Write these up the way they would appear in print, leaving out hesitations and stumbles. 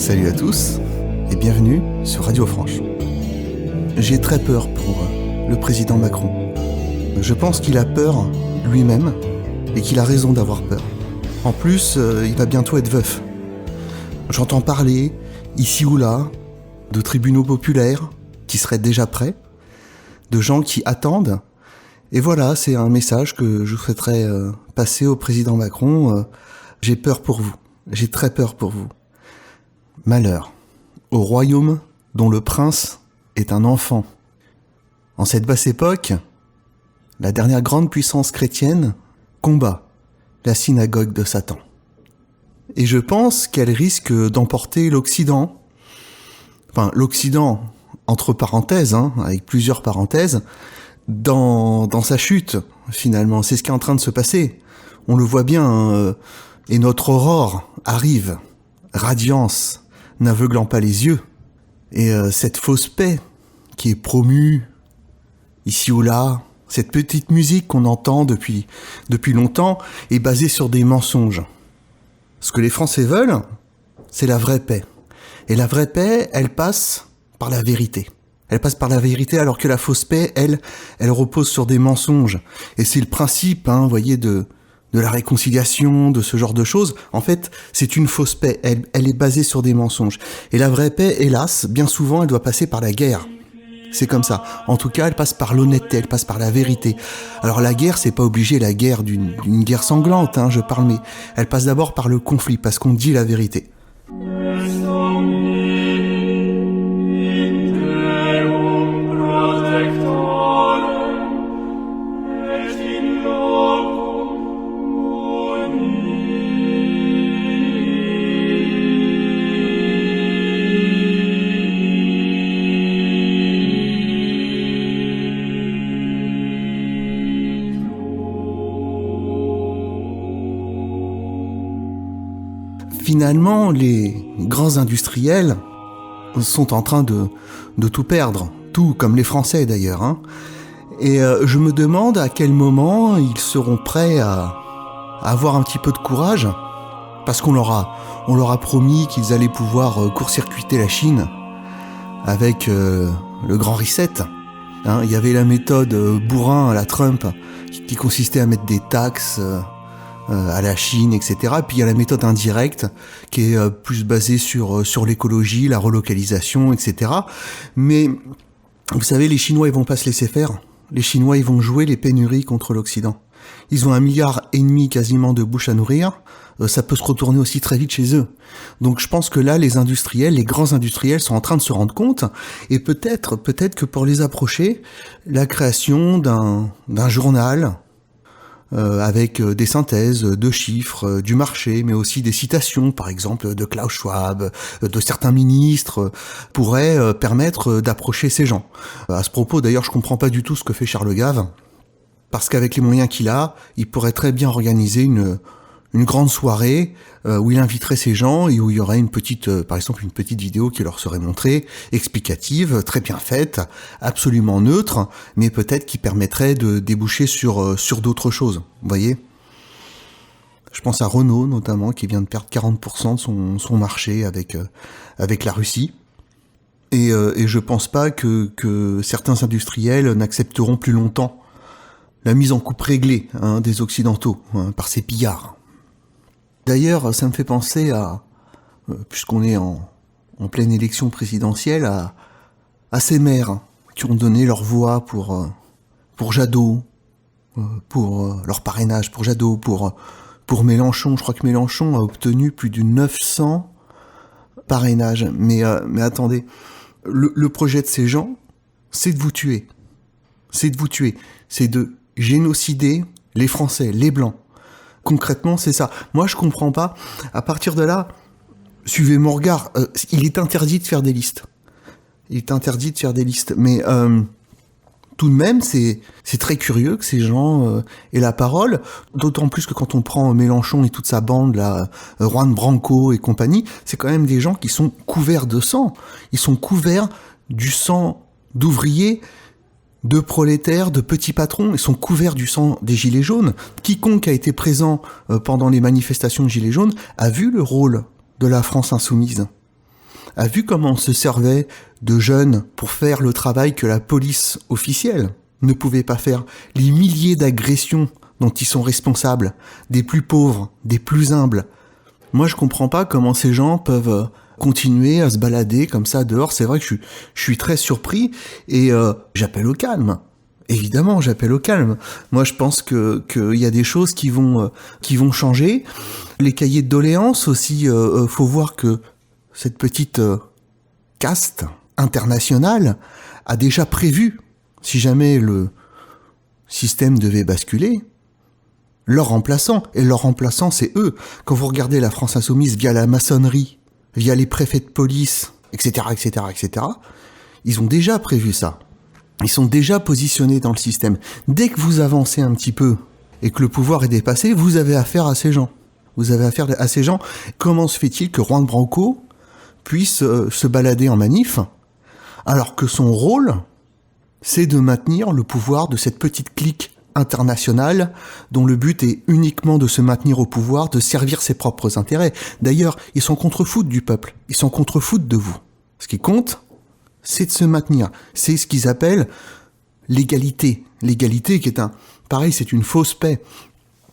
Salut à tous et bienvenue sur Radio Franche. J'ai très peur pour le président Macron. Je pense qu'il a peur lui-même et qu'il a raison d'avoir peur. En plus, il va bientôt être veuf. J'entends parler, ici ou là, de tribunaux populaires qui seraient déjà prêts, de gens qui attendent. Et voilà, c'est un message que je souhaiterais passer au président Macron. J'ai peur pour vous. J'ai très peur pour vous. Malheur au royaume dont le prince est un enfant. En cette basse époque, la dernière grande puissance chrétienne combat la synagogue de Satan. Et je pense qu'elle risque d'emporter l'Occident, enfin l'Occident entre parenthèses, avec plusieurs parenthèses, dans sa chute, finalement. C'est ce qui est en train de se passer. On le voit bien, et notre aurore arrive, radiance, n'aveuglant pas les yeux. Et cette fausse paix qui est promue, ici ou là, cette petite musique qu'on entend depuis longtemps, est basée sur des mensonges. Ce que les Français veulent, c'est la vraie paix. Et la vraie paix, elle passe par la vérité. Elle passe par la vérité alors que la fausse paix, elle repose sur des mensonges. Et c'est le principe, vous voyez, de la réconciliation, de ce genre de choses. En fait, c'est une fausse paix. Elle est basée sur des mensonges. Et la vraie paix, hélas, bien souvent, elle doit passer par la guerre. C'est comme ça. En tout cas, elle passe par l'honnêteté, elle passe par la vérité. Alors la guerre, c'est pas obligé la guerre d'une guerre sanglante, je parle, mais elle passe d'abord par le conflit, parce qu'on dit la vérité. Finalement, les grands industriels sont en train de tout perdre, tout comme les Français d'ailleurs. Et je me demande à quel moment ils seront prêts à avoir un petit peu de courage, parce qu'on leur a promis qu'ils allaient pouvoir court-circuiter la Chine avec le grand reset. Il y avait la méthode bourrin à la Trump qui consistait à mettre des taxes à la Chine, etc. Puis il y a la méthode indirecte qui est plus basée sur l'écologie, la relocalisation, etc. Mais vous savez, les Chinois, ils vont pas se laisser faire. Les Chinois, ils vont jouer les pénuries contre l'Occident. Ils ont 1,5 milliard quasiment de bouches à nourrir. Ça peut se retourner aussi très vite chez eux. Donc je pense que là, les grands industriels sont en train de se rendre compte. Et peut-être que pour les approcher, la création d'un journal avec des synthèses de chiffres du marché, mais aussi des citations, par exemple, de Klaus Schwab, de certains ministres, pourrait permettre d'approcher ces gens. À ce propos, d'ailleurs, je comprends pas du tout ce que fait Charles Gave, parce qu'avec les moyens qu'il a, il pourrait très bien organiser une grande soirée où il inviterait ces gens et où il y aurait par exemple une petite vidéo qui leur serait montrée, explicative, très bien faite, absolument neutre, mais peut-être qui permettrait de déboucher sur d'autres choses, vous voyez. Je pense à Renault notamment, qui vient de perdre 40% de son marché avec la Russie. Et je pense pas que certains industriels n'accepteront plus longtemps la mise en coupe réglée des Occidentaux par ces pillards. D'ailleurs, ça me fait penser puisqu'on est en pleine élection présidentielle, à ces maires qui ont donné leur voix pour Jadot, pour leur parrainage pour Jadot, pour Mélenchon. Je crois que Mélenchon a obtenu plus de 900 parrainages. Mais attendez, le projet de ces gens, c'est de vous tuer. C'est de vous tuer. C'est de génocider les Français, les Blancs. Concrètement, c'est ça. Moi, je comprends pas. À partir de là, suivez mon regard. Il est interdit de faire des listes. Mais tout de même, c'est très curieux que ces gens aient la parole. D'autant plus que quand on prend Mélenchon et toute sa bande, là, Juan Branco et compagnie, c'est quand même des gens qui sont couverts de sang. Ils sont couverts du sang d'ouvriers, de prolétaires, de petits patrons, ils sont couverts du sang des Gilets jaunes. Quiconque a été présent pendant les manifestations de Gilets jaunes a vu le rôle de la France insoumise. a vu comment on se servait de jeunes pour faire le travail que la police officielle ne pouvait pas faire, les milliers d'agressions dont ils sont responsables, des plus pauvres, des plus humbles. Moi, je comprends pas comment ces gens peuvent continuer à se balader comme ça dehors. C'est vrai que je suis très surpris et j'appelle au calme. Évidemment, j'appelle au calme. Moi, je pense que y a des choses qui vont changer. Les cahiers de doléances aussi, faut voir que cette petite caste internationale a déjà prévu, si jamais le système devait basculer, leur remplaçant. Et leur remplaçant, c'est eux. Quand vous regardez la France insoumise via la maçonnerie, via les préfets de police, etc., etc., etc., ils ont déjà prévu ça. Ils sont déjà positionnés dans le système. Dès que vous avancez un petit peu et que le pouvoir est dépassé, vous avez affaire à ces gens. Vous avez affaire à ces gens. Comment se fait-il que Juan Branco puisse se balader en manif alors que son rôle, c'est de maintenir le pouvoir de cette petite clique internationale dont le but est uniquement de se maintenir au pouvoir, de servir ses propres intérêts. D'ailleurs, ils sont contre-foot du peuple. Ils sont contre-foot de vous. Ce qui compte, c'est de se maintenir. C'est ce qu'ils appellent l'égalité. L'égalité qui est pareil, c'est une fausse paix,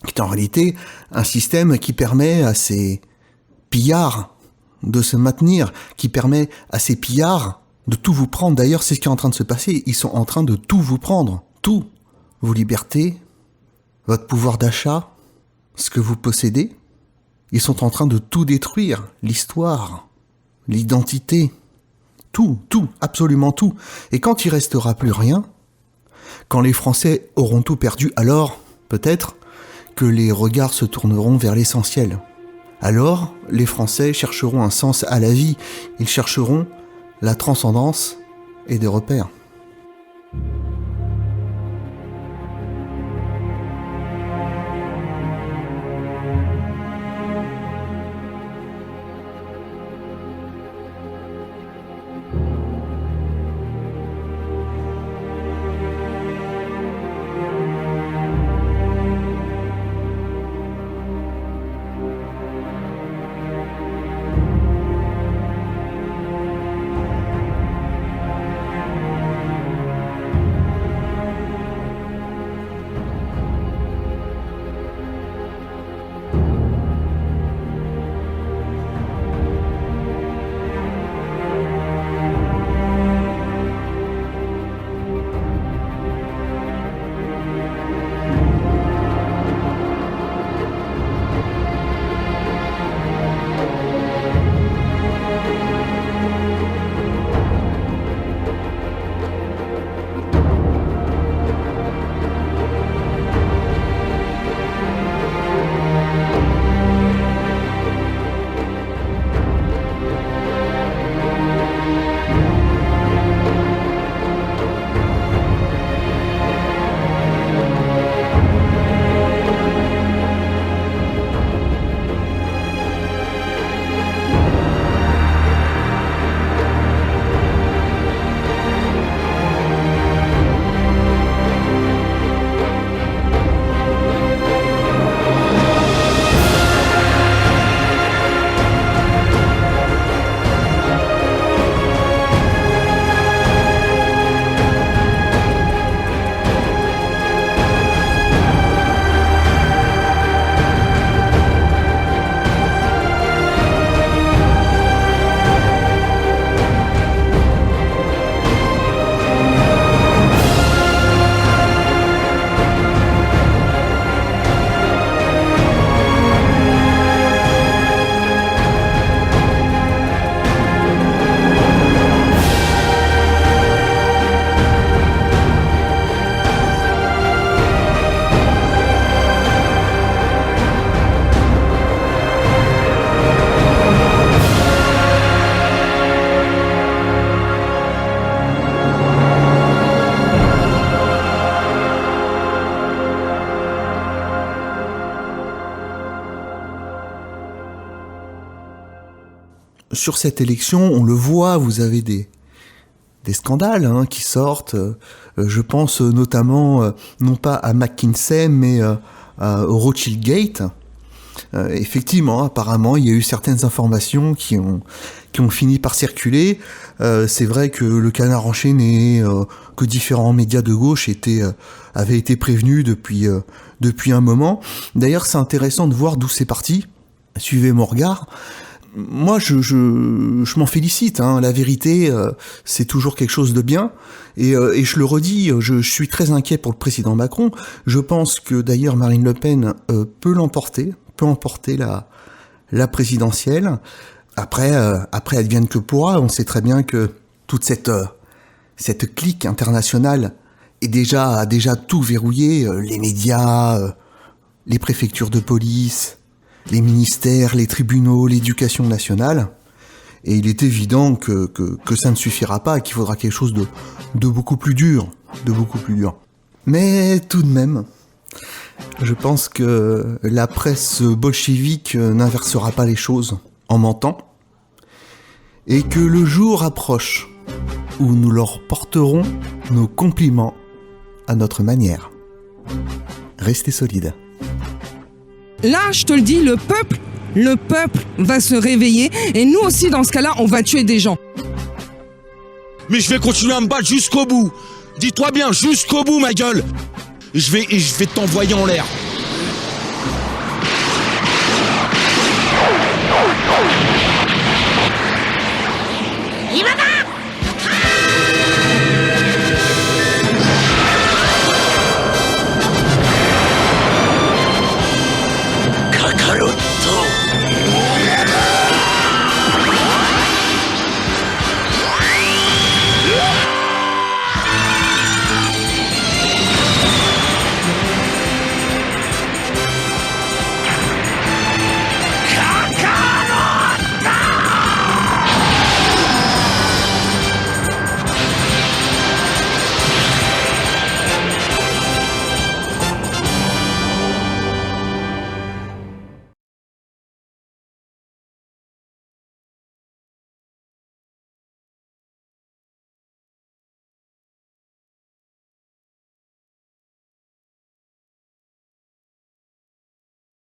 qui est en réalité un système qui permet à ces pillards de se maintenir, qui permet à ces pillards de tout vous prendre. D'ailleurs, c'est ce qui est en train de se passer. Ils sont en train de tout vous prendre. Tout. Vos libertés, votre pouvoir d'achat, ce que vous possédez. Ils sont en train de tout détruire. L'histoire, l'identité. Tout, absolument tout. Et quand il restera plus rien, quand les Français auront tout perdu, alors, peut-être, que les regards se tourneront vers l'essentiel. Alors, les Français chercheront un sens à la vie. Ils chercheront la transcendance et des repères. Sur cette élection, on le voit, vous avez des scandales qui sortent. Je pense notamment, non pas à McKinsey, mais au Rothschild Gate. Effectivement, apparemment, il y a eu certaines informations qui ont fini par circuler. C'est vrai que le Canard enchaîné, que différents médias de gauche avaient été prévenus depuis un moment. D'ailleurs, c'est intéressant de voir d'où c'est parti. Suivez mon regard. Moi, je m'en félicite. La vérité, c'est toujours quelque chose de bien. Et je le redis, je suis très inquiet pour le président Macron. Je pense que d'ailleurs Marine Le Pen peut emporter la présidentielle. Après, advienne que pourra. On sait très bien que toute cette clique internationale a déjà tout verrouillé. Les médias, les préfectures de police, les ministères, les tribunaux, l'éducation nationale. Et il est évident que ça ne suffira pas, qu'il faudra quelque chose de beaucoup plus dur. Mais tout de même, je pense que la presse bolchevique n'inversera pas les choses en mentant, et que le jour approche où nous leur porterons nos compliments à notre manière. Restez solides. Là, je te le dis, le peuple va se réveiller et nous aussi, dans ce cas-là, on va tuer des gens. Mais je vais continuer à me battre jusqu'au bout. Dis-toi bien, jusqu'au bout, ma gueule. Et je vais t'envoyer en l'air. Il va